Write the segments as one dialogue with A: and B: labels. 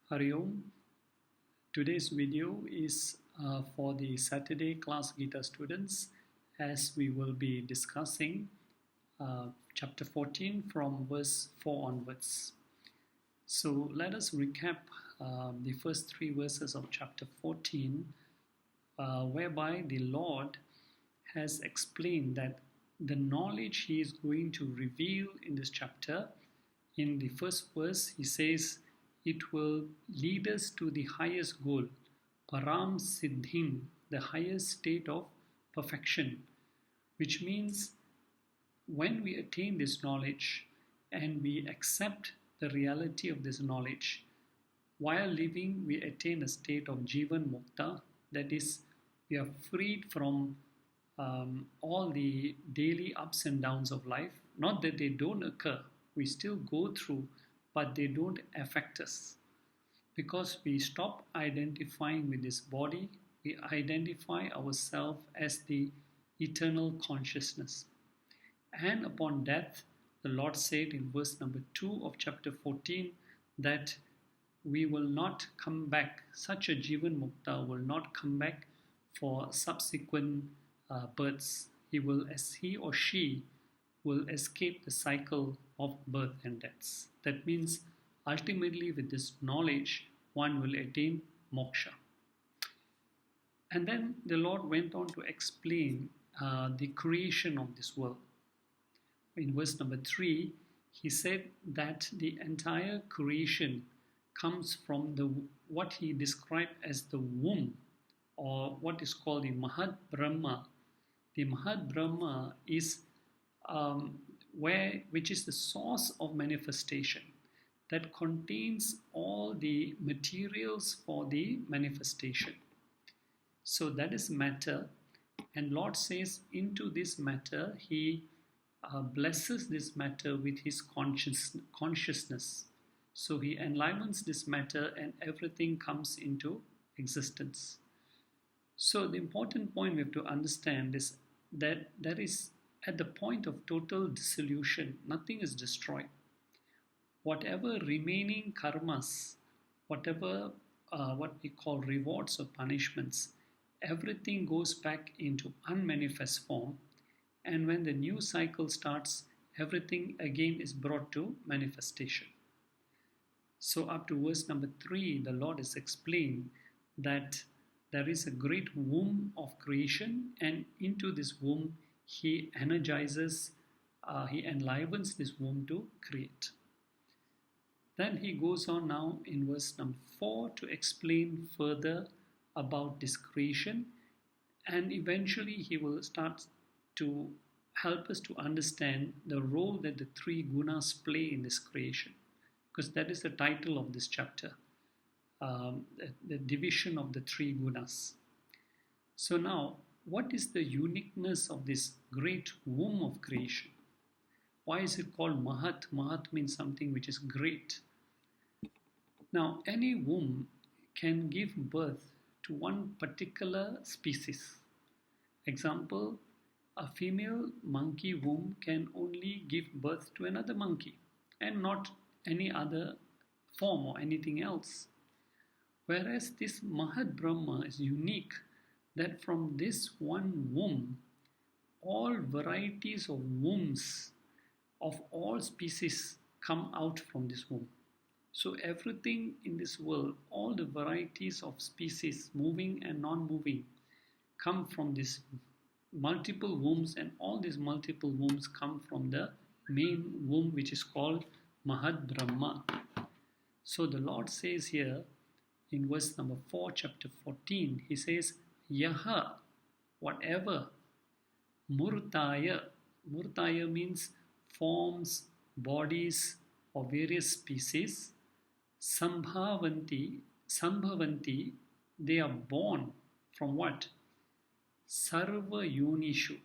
A: Hari Om. Today's video is for the Saturday class Gita students, as we will be discussing chapter 14 from verse 4 onwards. So let us recap the first three verses of chapter 14, whereby the Lord has explained that the knowledge he is going to reveal in this chapter, in the first verse he says, it will lead us to the highest goal, Param Siddhim, the highest state of perfection, which means when we attain this knowledge and we accept the reality of this knowledge, while living we attain a state of Jivan Mukta, that is, we are freed from all the daily ups and downs of life. Not that they don't occur, we still go through, but they don't affect us because we stop identifying with this body. We identify ourselves as the eternal consciousness. And upon death, the Lord said in verse number 2 of chapter 14 that we will not come back, such a Jivan Mukta will not come back for subsequent births. He or she will escape the cycle of birth and deaths. That means ultimately with this knowledge one will attain moksha. And then the Lord went on to explain the creation of this world. In verse number 3, he said that the entire creation comes from what he described as the womb, or what is called the Mahad Brahma. The Mahad Brahma is which is the source of manifestation, that contains all the materials for the manifestation. So that is matter, and Lord says into this matter he blesses this matter with his consciousness. So he enlivens this matter and everything comes into existence. So the important point we have to understand is that there is, at the point of total dissolution, nothing is destroyed. Whatever remaining karmas, whatever what we call rewards or punishments, everything goes back into unmanifest form, and when the new cycle starts, everything again is brought to manifestation. So up to verse number 3, the Lord has explained that there is a great womb of creation, and into this womb he energizes, he enlivens this womb to create. Then he goes on now in verse number 4 to explain further about this creation, and eventually he will start to help us to understand the role that the three gunas play in this creation, because that is the title of this chapter, the division of the three gunas. So now, what is the uniqueness of this great womb of creation? Why is it called Mahat? Mahat means something which is great. Now, any womb can give birth to one particular species. Example, a female monkey womb can only give birth to another monkey and not any other form or anything else. Whereas this Mahad Brahma is unique, that from this one womb, all varieties of wombs of all species come out from this womb. So everything in this world, all the varieties of species, moving and non-moving, come from this multiple wombs, and all these multiple wombs come from the main womb, which is called Mahad Brahma. So the Lord says here in verse number 4, chapter 14, he says, Yaha, whatever, Murtaya. Murtaya means forms, bodies of various species. Sambhavanti, they are born from what? Sarva Yonishu,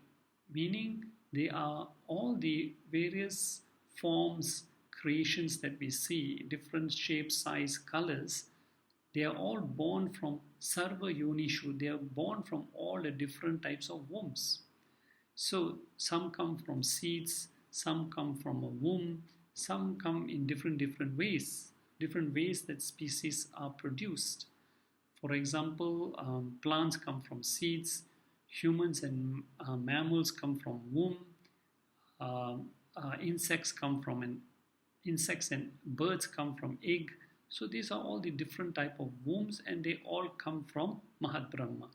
A: meaning they are all the various forms, creations that we see, different shapes, size, colors. They are all born from Sarva Yonishu. They are born from all the different types of wombs. So some come from seeds, some come from a womb, some come in different ways. different ways that species are produced. For example, plants come from seeds, humans and mammals come from womb, insects come from an insects and birds come from egg. So these are all the different type of wombs, and they all come from Mahat Brahma.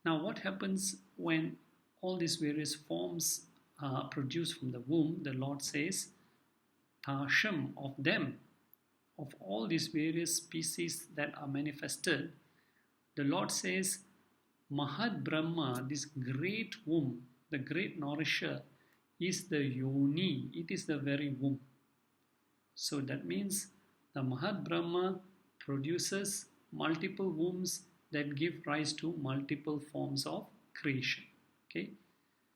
A: Now, what happens when all these various forms are produced from the womb? The Lord says, Tasham, of them, of all these various species that are manifested, the Lord says, Mahat Brahma, this great womb, the great nourisher, is the yoni, it is the very womb. So that means the Mahat Brahma produces multiple wombs that give rise to multiple forms of creation. Okay,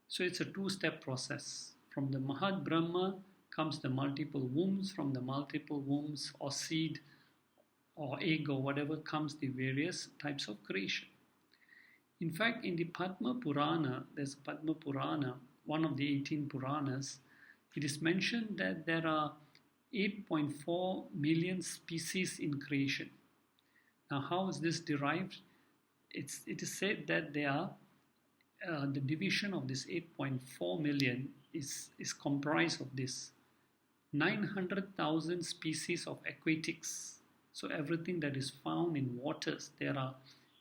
A: so it's a two-step process. From the Mahat Brahma comes the multiple wombs, from the multiple wombs or seed or egg or whatever comes the various types of creation. In fact, in the Padma Purana, there's Padma Purana, one of the 18 Puranas, it is mentioned that there are 8.4 million species in creation. Now, how is this derived? It is said that they are the division of this 8.4 million is comprised of this 900,000 species of aquatics. So everything that is found in waters, there are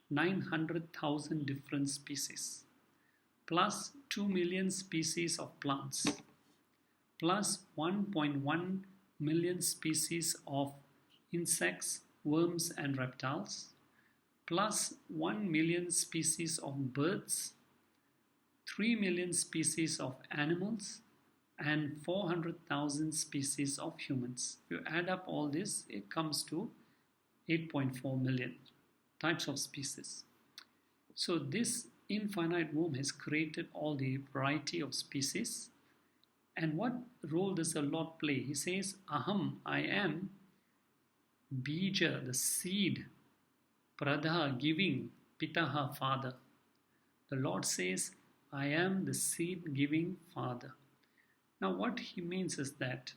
A: 900,000 different species, plus 2 million species of plants, plus 1.1 million species of insects, worms and reptiles, plus 1 million species of birds, 3 million species of animals, and 400,000 species of humans. If you add up all this, it comes to 8.4 million types of species. So this infinite womb has created all the variety of species. And what role does the Lord play? He says, Aham, I am, Bija, the seed, Pradha, giving, Pitaha, father. The Lord says, I am the seed-giving father. Now what he means is that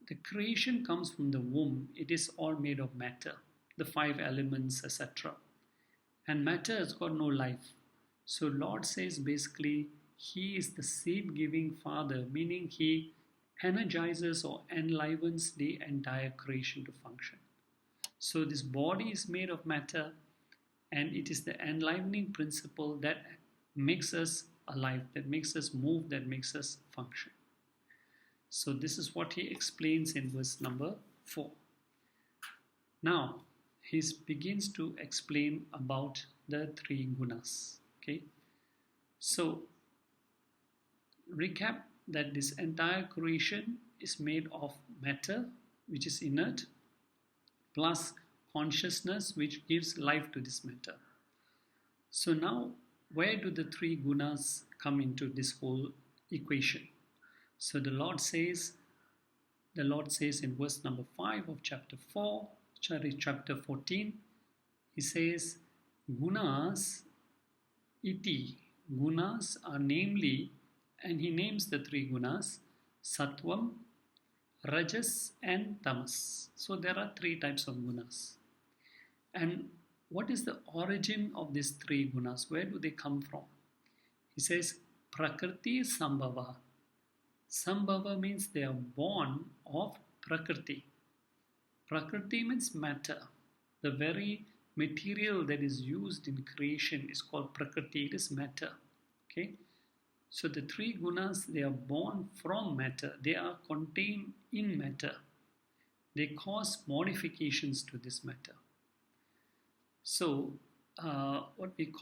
A: the creation comes from the womb. It is all made of matter, the 5 elements, etc. And matter has got no life. So Lord says basically, he is the seed-giving father, meaning he energizes or enlivens the entire creation to function. So this body is made of matter, and it is the enlivening principle that makes us alive, that makes us move, that makes us function. So this is what he explains in verse number 4. Now, he begins to explain about the 3 gunas. Okay, so recap that this entire creation is made of matter, which is inert, plus consciousness, which gives life to this matter. So now, where do the 3 gunas come into this whole equation? So the Lord says in verse number 5 of chapter 14, he says, Gunas iti. Gunas are namely, and he names the 3 gunas, Sattvam, Rajas and Tamas. So there are 3 types of gunas. And what is the origin of these 3 gunas? Where do they come from? He says, Prakriti Sambhava. Sambhava means they are born of Prakriti. Prakriti means matter. The very material that is used in creation is called Prakriti. It is matter. Okay? So the 3 gunas, they are born from matter. They are contained in matter. They cause modifications to this matter. So what is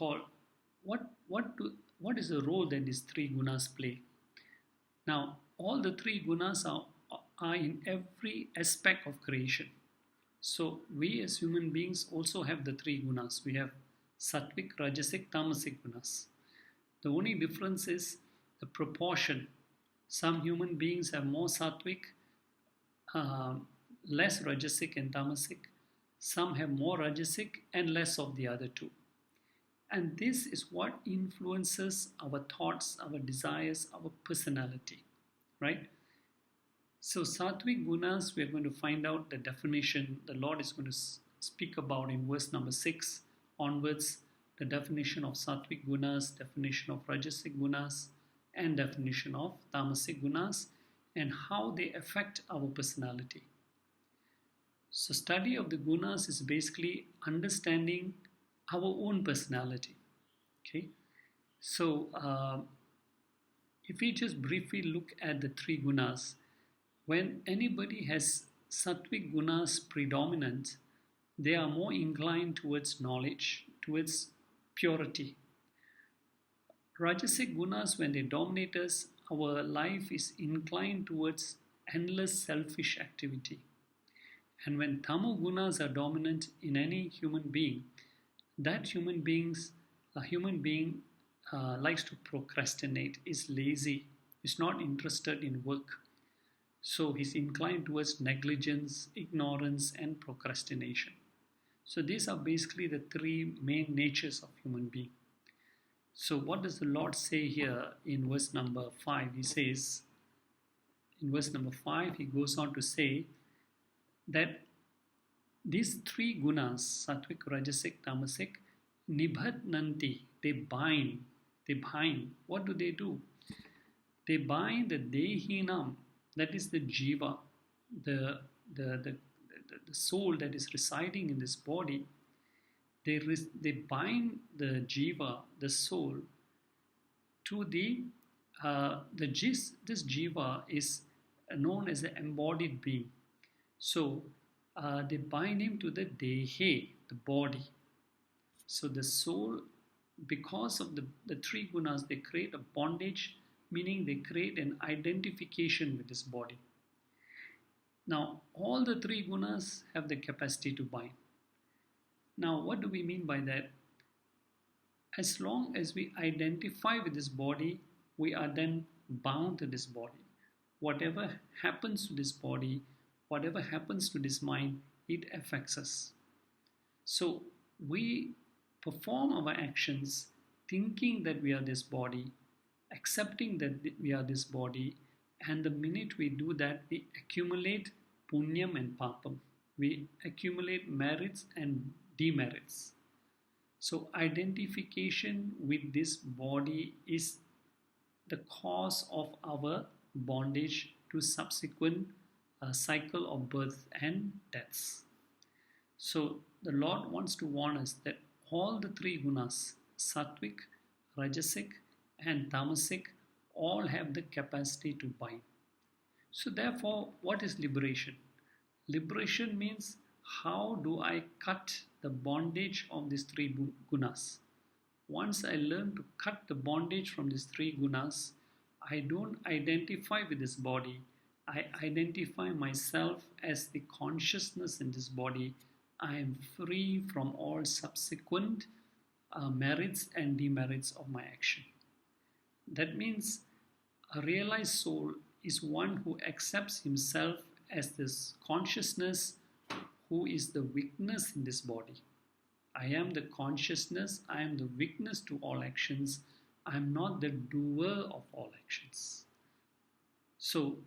A: the role that these 3 gunas play? Now, all the 3 gunas are in every aspect of creation. So we as human beings also have the 3 gunas. We have Sattvic, Rajasic, Tamasic gunas. The only difference is the proportion. Some human beings have more Sattvic, less Rajasic and Tamasic. Some have more Rajasic and less of the other 2. And this is what influences our thoughts, our desires, our personality, right? So, Sattvic Gunas, we are going to find out the definition the Lord is going to speak about in verse number 6 onwards, the definition of Sattvic Gunas, definition of Rajasic Gunas, and definition of Tamasic Gunas, and how they affect our personality. So, study of the Gunas is basically understanding our own personality. Okay, so if we just briefly look at the three Gunas, when anybody has Sattvic Gunas predominant, they are more inclined towards knowledge, towards purity. Rajasic Gunas, when they dominate us, our life is inclined towards endless selfish activity. And when Tamo Gunas are dominant in any human being, that human being likes to procrastinate, is lazy, is not interested in work. So he's inclined towards negligence, ignorance, and procrastination. So these are basically the three main natures of human being. So what does the Lord say here in verse number 5? He says, in verse number 5, he goes on to say that these three gunas, Sattvic, Rajasic, Tamasic, nibhatnanti, they bind. What do? They bind the dehinam, that is the jiva, the soul that is residing in this body. They bind the jiva, the soul, to this jiva is known as the embodied being. So they bind him to the dehe, the body. So the soul, because of the three gunas, they create a bondage, meaning they create an identification with this body. Now, all the three gunas have the capacity to bind. Now, what do we mean by that? As long as we identify with this body, we are then bound to this body. Whatever happens to this body, whatever happens to this mind, it affects us. So, we perform our actions thinking that we are this body, accepting that we are this body, and the minute we do that, we accumulate punyam and papam. We accumulate merits and demerits. So identification with this body is the cause of our bondage to subsequent cycle of birth and deaths. So the Lord wants to warn us that all the three gunas, Sattvic, Rajasic, and Tamasic, all have the capacity to bind. So therefore, what is liberation? Liberation means, how do I cut the bondage of these three gunas? Once I learn to cut the bondage from these three gunas, I don't identify with this body. I identify myself as the consciousness in this body. I am free from all subsequent merits and demerits of my action. That means a realized soul is one who accepts himself as this consciousness who is the witness in this body. I am the consciousness, I am the witness to all actions, I am not the doer of all actions. So,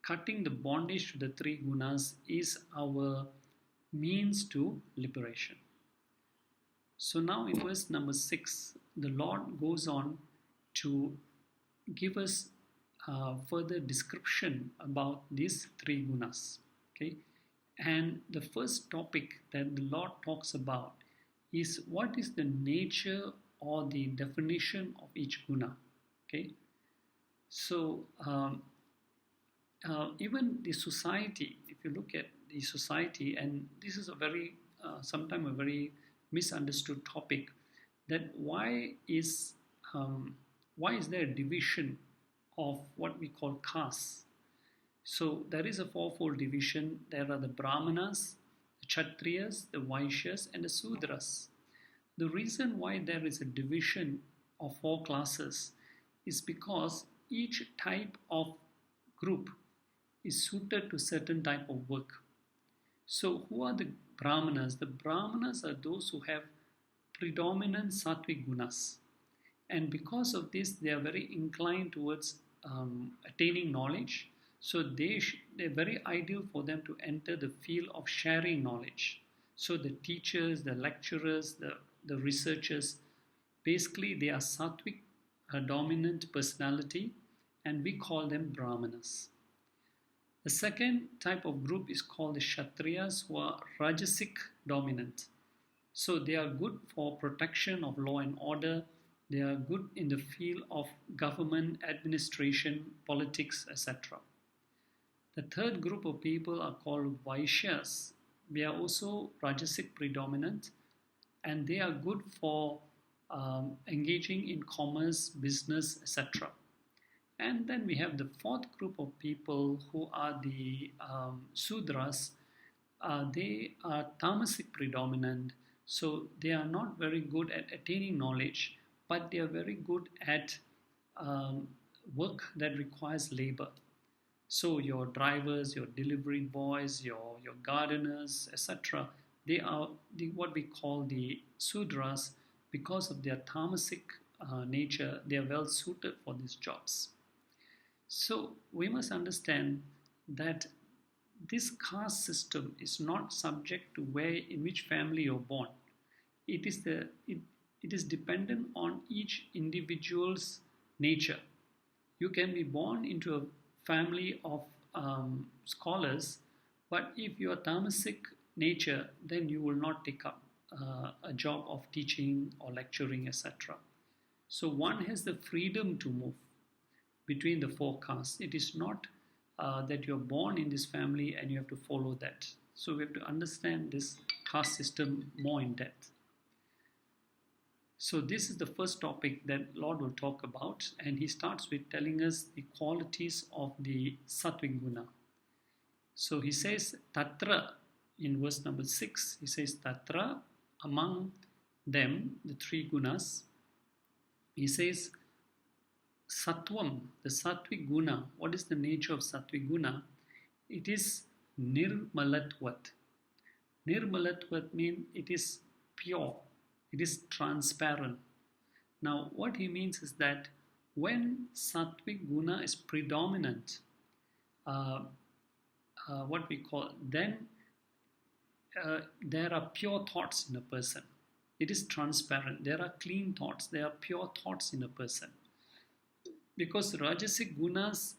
A: cutting the bondage to the three gunas is our means to liberation. So now in verse number 6, the Lord goes on to give us further description about these three gunas. Okay, and the first topic that the Lord talks about is what is the nature or the definition of each guna. Okay, so even the society, if you look at the society, and this is a very sometimes a very misunderstood topic, that why is there a division of what we call castes? So there is a fourfold division. There are the Brahmanas, the Kshatriyas, the Vaishyas, and the Sudras. The reason why there is a division of 4 classes is because each type of group is suited to certain type of work. So who are the Brahmanas? The Brahmanas are those who have predominant sattvic gunas. And because of this, they are very inclined towards attaining knowledge. So they're very ideal for them to enter the field of sharing knowledge. So the teachers, the lecturers, the researchers, basically they are sattvic dominant personality, and we call them brahmanas. The second type of group is called the Kshatriyas, who are Rajasic dominant. So they are good for protection of law and order. They are good in the field of government, administration, politics, etc. The third group of people are called Vaishyas. They are also Rajasic predominant, and they are good for engaging in commerce, business, etc. And then we have the fourth group of people who are the Sudras. They are tamasic predominant, so they are not very good at attaining knowledge, but they are very good at work that requires labor. So your drivers, your delivery boys, your gardeners, etc., they are what we call the Sudras. Because of their tamasic nature, they are well suited for these jobs. So we must understand that this caste system is not subject to in which family you're born. It is dependent on each individual's nature. You can be born into a family of scholars, but if you are tamasic nature, then you will not take up a job of teaching or lecturing, etc. So one has the freedom to move between the four castes. It is not that you're born in this family and you have to follow that. So we have to understand this caste system more in depth. So this is the first topic that Lord will talk about, and he starts with telling us the qualities of the sattvic guna. So he says tatra in verse number 6. He says tatra, among them, the three gunas. He says sattvam, the sattvic guna. What is the nature of sattvic guna? It is nirmalatvat. Nirmalatvat means it is pure. It is transparent. Now, what he means is that when sattvic guna is predominant, what we call, then there are pure thoughts in a person. It is transparent. There are clean thoughts. There are pure thoughts in a person. Because Rajasic gunas,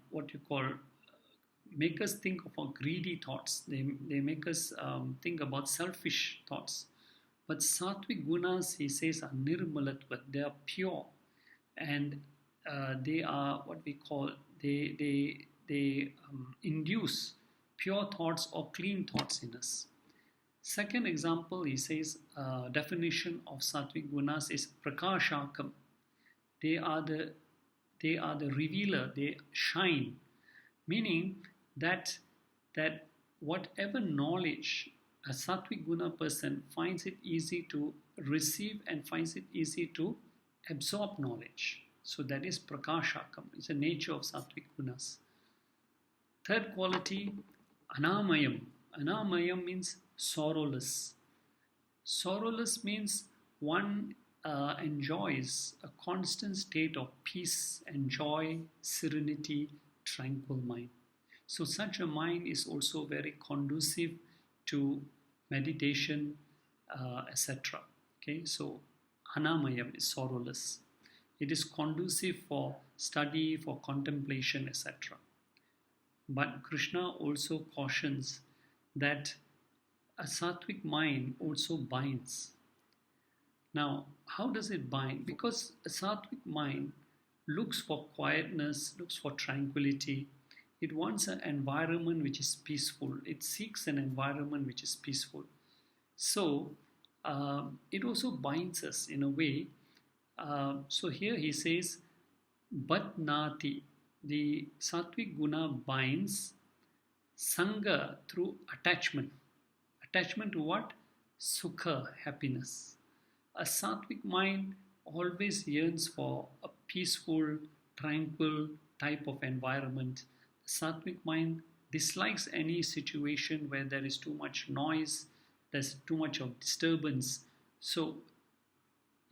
A: what you call, make us think of our greedy thoughts. They make us think about selfish thoughts. But sattvic gunas, he says, are nirmalatvat. They are pure, and they are what we call, they induce pure thoughts or clean thoughts in us. Second example, he says, definition of sattvic gunas is prakashakam. They are the revealer. They shine, meaning that whatever knowledge a sattvic guna person finds it easy to receive and finds it easy to absorb knowledge. So that is prakashakam. It's the nature of sattvic gunas. Third quality, anamayam. Anamayam means sorrowless. Sorrowless means one enjoys a constant state of peace and joy, serenity, tranquil mind. So such a mind is also very conducive to meditation, etc. Okay, so anamayam is sorrowless. It is conducive for study, for contemplation, etc. But Krishna also cautions that a sattvic mind also binds. Now, how does it bind? Because a sattvic mind looks for quietness, looks for tranquility. It wants an environment which is peaceful. It seeks an environment which is peaceful. So, it also binds us in a way. So here he says, Batnati, the sattvic guna binds sangha through attachment. Attachment to what? Sukha, happiness. A sattvic mind always yearns for a peaceful, tranquil type of environment. A sattvic mind dislikes any situation where there is too much noise, there's too much of disturbance. So,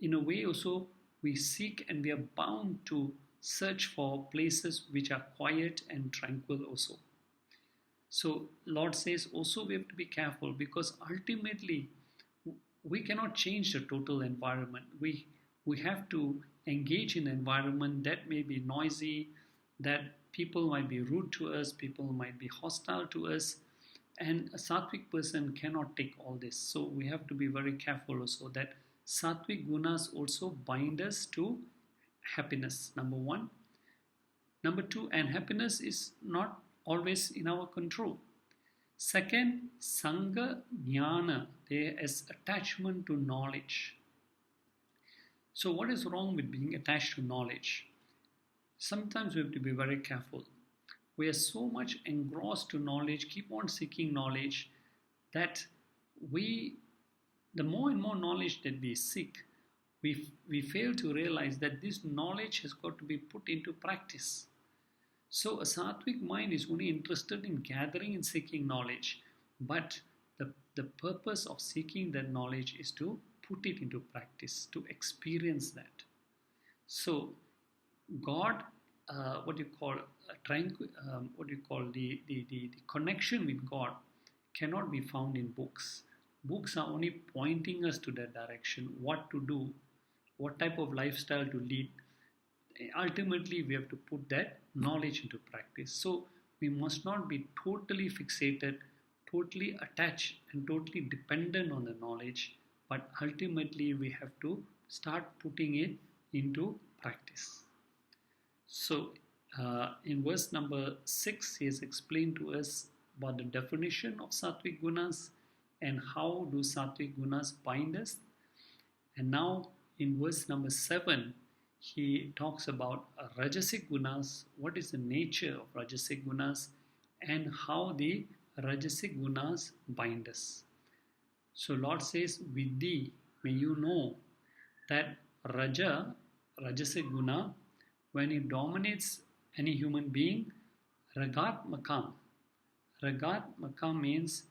A: in a way also, we seek and we are bound to search for places which are quiet and tranquil also. So Lord says also we have to be careful, because ultimately we cannot change the total environment. We have to engage in an environment that may be noisy, that people might be rude to us, people might be hostile to us, and a sattvic person cannot take all this. So we have to be very careful also that sattvic gunas also bind us to happiness, number one. Number two, and happiness is not always in our control. Second, sangha jnana, there is attachment to knowledge. So what is wrong with being attached to knowledge? Sometimes we have to be very careful. We are so much engrossed to knowledge, keep on seeking knowledge, that the more and more knowledge that we seek, we fail to realize that this knowledge has got to be put into practice. So a sattvic mind is only interested in gathering and seeking knowledge, but the purpose of seeking that knowledge is to put it into practice, to experience that. So God, the connection with God cannot be found in books. Books are only pointing us to that direction, what to do, what type of lifestyle to lead. Ultimately, we have to put that knowledge into practice. So we must not be totally fixated, totally attached, and totally dependent on the knowledge, but ultimately we have to start putting it into practice. So in verse number 6, he has explained to us about the definition of sattvic gunas and how do sattvic gunas bind us. And now in verse number 7, he talks about rajasic gunas, what is the nature of rajasic gunas, and how the rajasic gunas bind us. So Lord says, Vidhi, may you know that rajasic guna, when it dominates any human being, ragat makam. Ragat makam means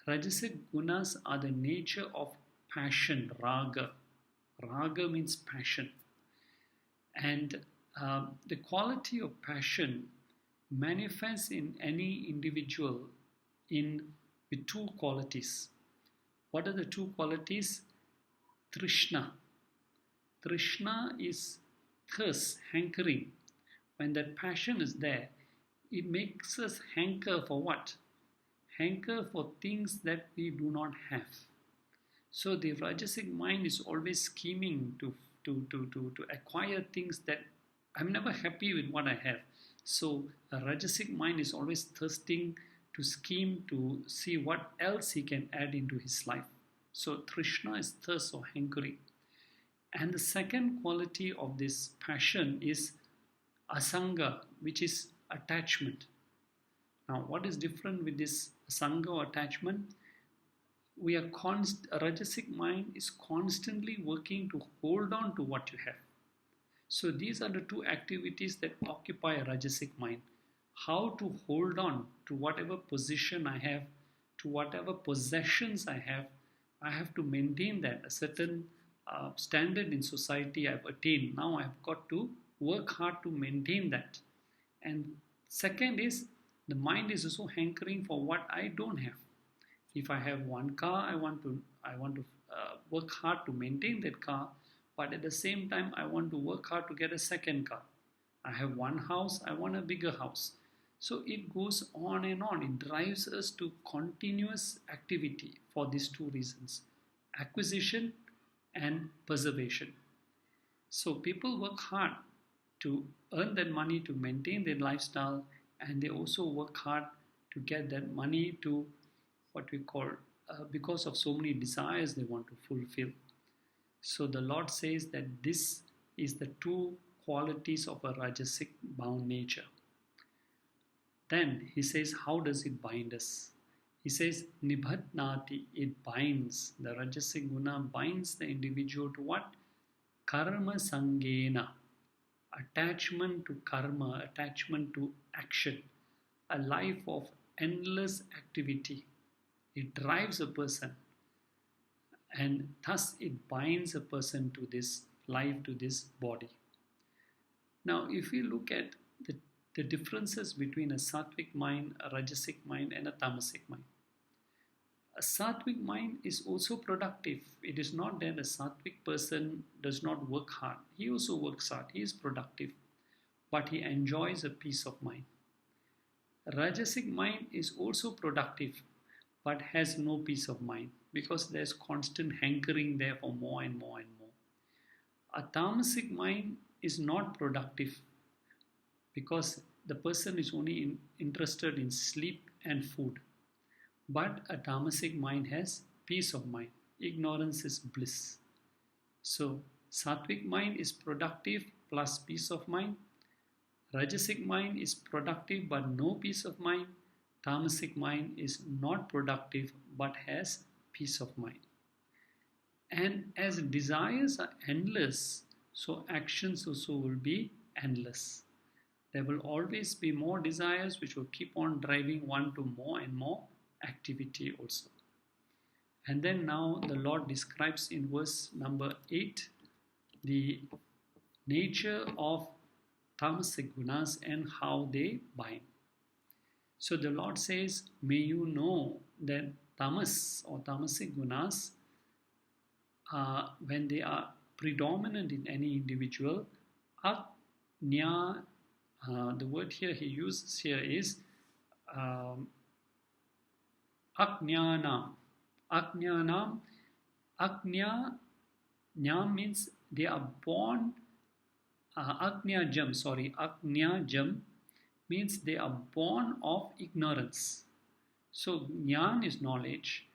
A: rajasic gunas are the nature of passion, raga. Raga means passion. And the quality of passion manifests in any individual with two qualities. What are the two qualities? Trishna. Trishna is thirst, hankering. When that passion is there, it makes us hanker for what? Hanker for things that we do not have. So the rajasic mind is always scheming to acquire things that I'm never happy with what I have. So a rajasic mind is always thirsting to scheme to see what else he can add into his life. So Trishna is thirst or hankering. And the second quality of this passion is asanga, which is attachment. Now, what is different with this asanga or attachment? A rajasic mind is constantly working to hold on to what you have. So these are the two activities that occupy a rajasic mind. How to hold on to whatever position I have, to whatever possessions I have to maintain that. A certain standard in society I've attained. Now I've got to work hard to maintain that. And second is, the mind is also hankering for what I don't have. If I have one car, I want to work hard to maintain that car, but at the same time, I want to work hard to get a second car. I have one house, I want a bigger house. So it goes on and on. It drives us to continuous activity for these two reasons: acquisition and preservation. So people work hard to earn that money to maintain their lifestyle, and they also work hard to get that money to what we call, because of so many desires they want to fulfill. So the Lord says that this is the two qualities of a rajasic bound nature. Then he says, how does it bind us? He says, nibhatnati, it binds. The rajasic guna binds the individual to what? Karma sangena, attachment to karma, attachment to action, a life of endless activity. It drives a person, and thus it binds a person to this life, to this body. Now, if we look at the differences between a sattvic mind, a rajasic mind, and a tamasic mind. A sattvic mind is also productive. It is not that a sattvic person does not work hard. He also works hard. He is productive, but he enjoys a peace of mind. A rajasic mind is also productive, but has no peace of mind because there's constant hankering there for more and more and more. A tamasic mind is not productive because the person is only interested in sleep and food. But a tamasic mind has peace of mind. Ignorance is bliss. So, sattvic mind is productive plus peace of mind. Rajasic mind is productive but no peace of mind. Tamasic mind is not productive but has peace of mind. And as desires are endless, so actions also will be endless. There will always be more desires which will keep on driving one to more and more activity also. And then now the Lord describes in verse number 8 the nature of tamasic gunas and how they bind. So the Lord says, may you know that tamas or tamasic gunas, when they are predominant in any individual, aknya, the word here he uses here is aknyanam. Aknyanam. Nyam means they are born. Aknyajam means they are born of ignorance. So Jnana is knowledge.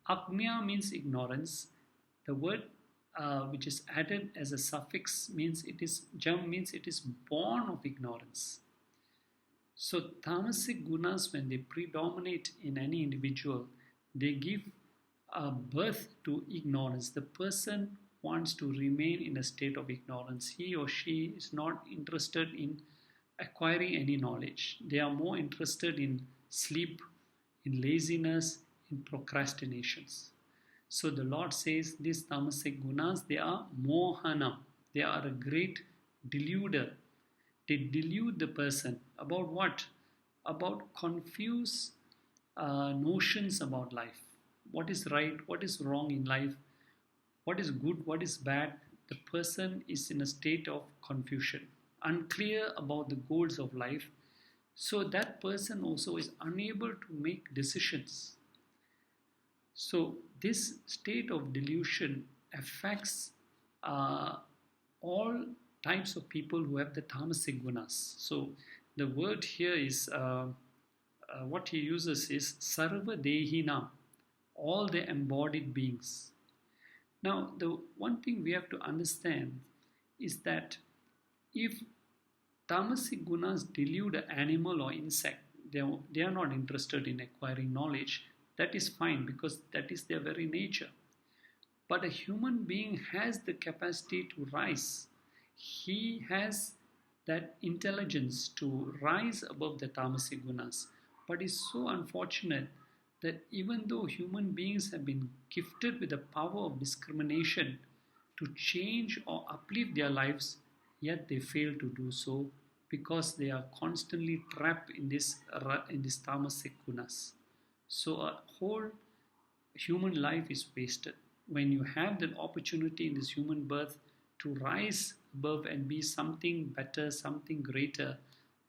A: Aknya means ignorance. The word which is added as a suffix means it is born of ignorance. So tamasic gunas, when they predominate in any individual, they give birth to ignorance. The person wants to remain in a state of ignorance. He or she is not interested in acquiring any knowledge. They are more interested in sleep, in laziness, in procrastinations. So the Lord says these tamasic gunas, they are mohana. They are a great deluder. They delude the person about what? About confused notions about life. What is right? What is wrong in life? What is good? What is bad? The person is in a state of confusion, unclear about the goals of life. So that person also is unable to make decisions. So this state of delusion affects all types of people who have the tamasic gunas. So the word here is, what he uses is sarva dehina, all the embodied beings. Now the one thing we have to understand is that if tamasic gunas delude an animal or insect, they are not interested in acquiring knowledge. That is fine because that is their very nature. But a human being has the capacity to rise. He has that intelligence to rise above the tamasic gunas. But it's so unfortunate that even though human beings have been gifted with the power of discrimination to change or uplift their lives, yet they fail to do so because they are constantly trapped in this tamasic gunas. So a whole human life is wasted. When you have that opportunity in this human birth to rise above and be something better, something greater,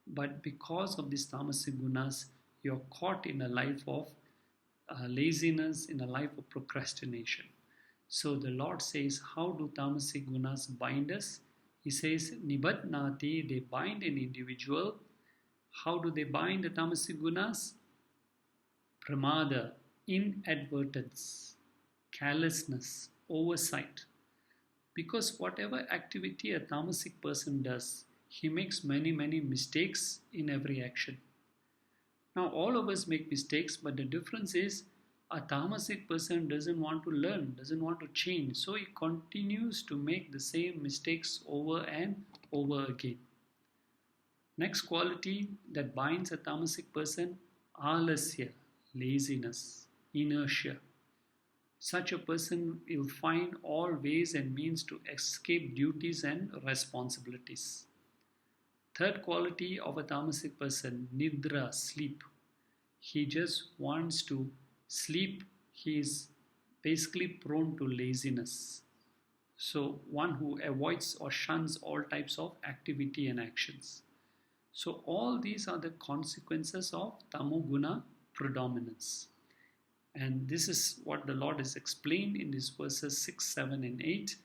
A: but because of these tamasic gunas, you're caught in a life of laziness, in a life of procrastination. So the Lord says, how do tamasic gunas bind us? He says, nibatnati, they bind an individual. How do they bind the tamasic gunas? Pramada, inadvertence, carelessness, oversight. Because whatever activity a tamasic person does, he makes many mistakes in every action. Now all of us make mistakes, but the difference is a tamasic person doesn't want to learn, doesn't want to change. So he continues to make the same mistakes over and over again. Next quality that binds a tamasic person, alasya, laziness, inertia. Such a person will find all ways and means to escape duties and responsibilities. Third quality of a tamasic person, nidra, sleep. He just wants to sleep. He is basically prone to laziness. So one who avoids or shuns all types of activity and actions. So all these are the consequences of tamoguna predominance. And this is what the Lord has explained in these verses 6, 7, and 8.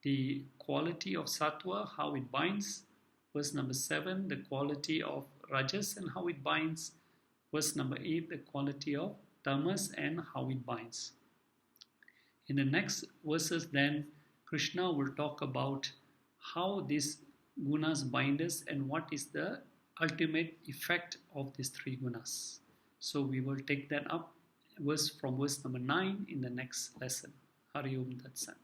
A: The quality of sattva, how it binds. Verse number 7, the quality of rajas and how it binds. Verse number 8, the quality of tamas and how it binds. In the next verses then, Krishna will talk about how these gunas bind us and what is the ultimate effect of these three gunas. So we will take that up from verse number 9 in the next lesson. Hari Om Tat Sat.